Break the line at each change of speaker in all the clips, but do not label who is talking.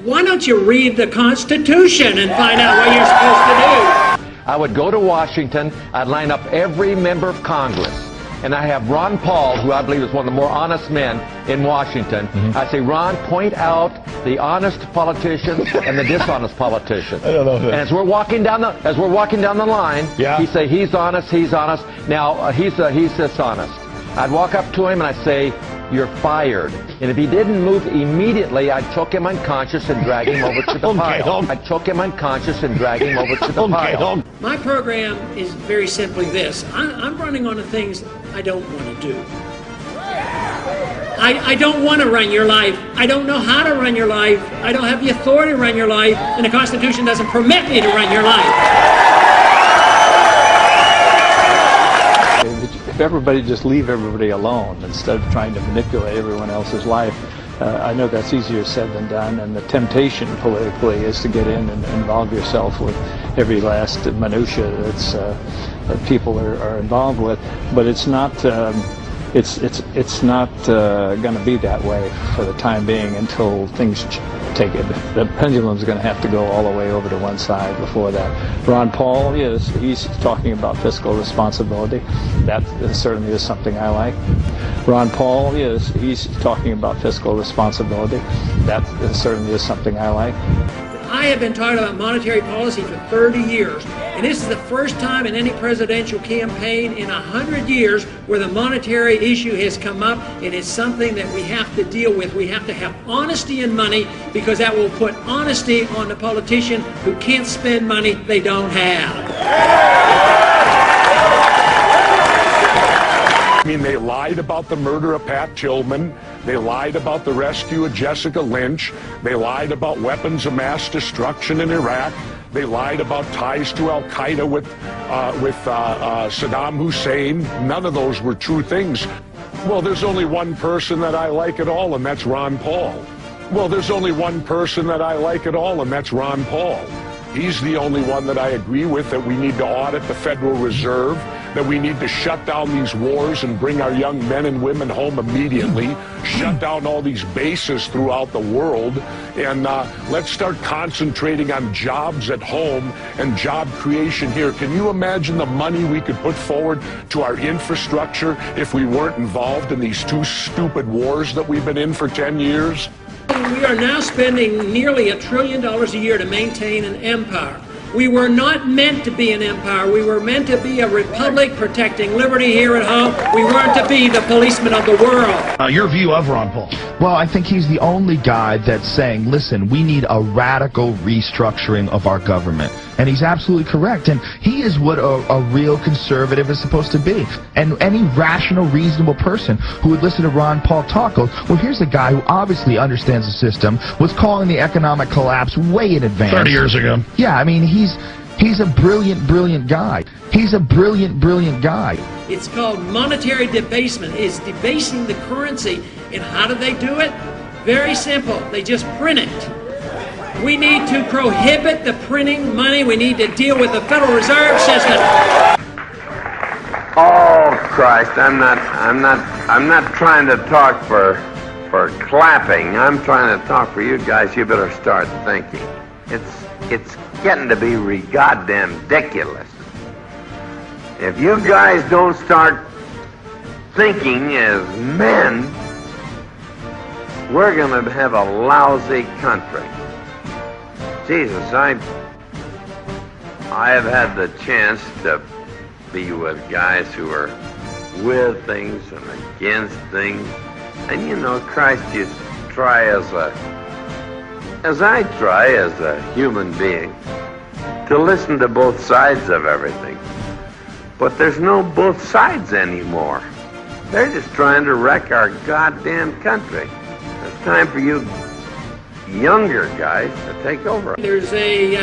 Why don't you read the Constitution and find out what you're supposed to do?
I would go to Washington, I'd line up every member of Congress, and I have Ron Paul, who I believe is one of the more honest men in Washington. I say, Ron, point out the honest politicians and the dishonest politicians.
I don't know that.
And as we're walking down the line, he'd say, he's honest, he's honest. Now, he's dishonest. I'd walk up to him and I'd say, you're fired. And if he didn't move immediately, I'd choke him unconscious and drag him over to the pile. I'd choke him unconscious and drag him over to the pile.
My program is very simply this. I'm running on the things I don't want to do. I don't want to run your life. I don't know how to run your life. I don't have the authority to run your life, and the Constitution doesn't permit me to run your life.
If everybody just leave everybody alone instead of trying to manipulate everyone else's life, I know that's easier said than done, and the temptation politically is to get in and involve yourself with every last minutia that people are involved with, but it's not it's not going to be that way for the time being until things take it. The pendulum's going to have to go all the way over to one side before that. Ron Paul, he's talking about fiscal responsibility. That certainly is something I like. Ron Paul, he's talking about fiscal responsibility. That certainly is something I like.
I have been talking about monetary policy for 30 years, and this is the first time in any presidential campaign in 100 years where the monetary issue has come up, and it's something that we have to deal with. We have to have honesty in money, because that will put honesty on the politician who can't spend money they don't have.
I mean, they lied about the murder of Pat Tillman. They lied about the rescue of Jessica Lynch. They lied about weapons of mass destruction in Iraq. They lied about ties to Al-Qaeda with Saddam Hussein. None of those were true things. Well, there's only one person that I like at all, and that's Ron Paul. Well, there's only one person that I like at all, and that's Ron Paul. He's the only one that I agree with, that we need to audit the Federal Reserve, that we need to shut down these wars and bring our young men and women home immediately, shut down all these bases throughout the world, and let's start concentrating on jobs at home and job creation here. Can you imagine the money we could put forward to our infrastructure if we weren't involved in these two stupid wars that we've been in for 10 years?
We are now spending nearly $1 trillion a year to maintain an empire. We were not meant to be an empire. We were meant to be a republic protecting liberty here at home. We weren't to be the policemen of the world.
Your view of Ron Paul? Well, I think he's the only guy that's saying, listen, we need a radical restructuring of our government. And he's absolutely correct. And he is what a real conservative is supposed to be. And any rational, reasonable person who would listen to Ron Paul talk goes, well, here's a guy who obviously understands the system, was calling the economic collapse way in advance.
30 years ago.
Yeah, I mean, he's a brilliant, brilliant guy. He's a brilliant, brilliant guy.
It's called monetary debasement. It's debasing the currency. And how do they do it? Very simple. They just print it. We need to prohibit the printing money. We need to deal with the Federal Reserve System.
Oh Christ! I'm not trying to talk for clapping. I'm trying to talk for you guys. You better start thinking. It's getting to be goddamn ridiculous. If you guys don't start thinking as men, we're going to have a lousy country. Jesus, I have had the chance to be with guys who are with things and against things. And you know, Christ, you try as I try as a human being to listen to both sides of everything. But there's no both sides anymore. They're just trying to wreck our goddamn country. It's time for you younger guys to take over.
There's a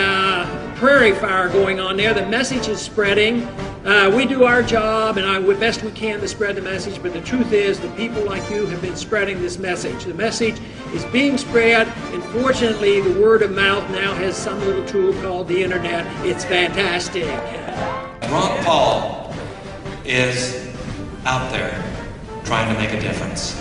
prairie fire going on there. The message is spreading. We do our job, and the best we can to spread the message, but the truth is the people like you have been spreading this message. The message is being spread, and fortunately the word of mouth now has some little tool called the internet. It's fantastic.
Ron Paul is out there trying to make a difference.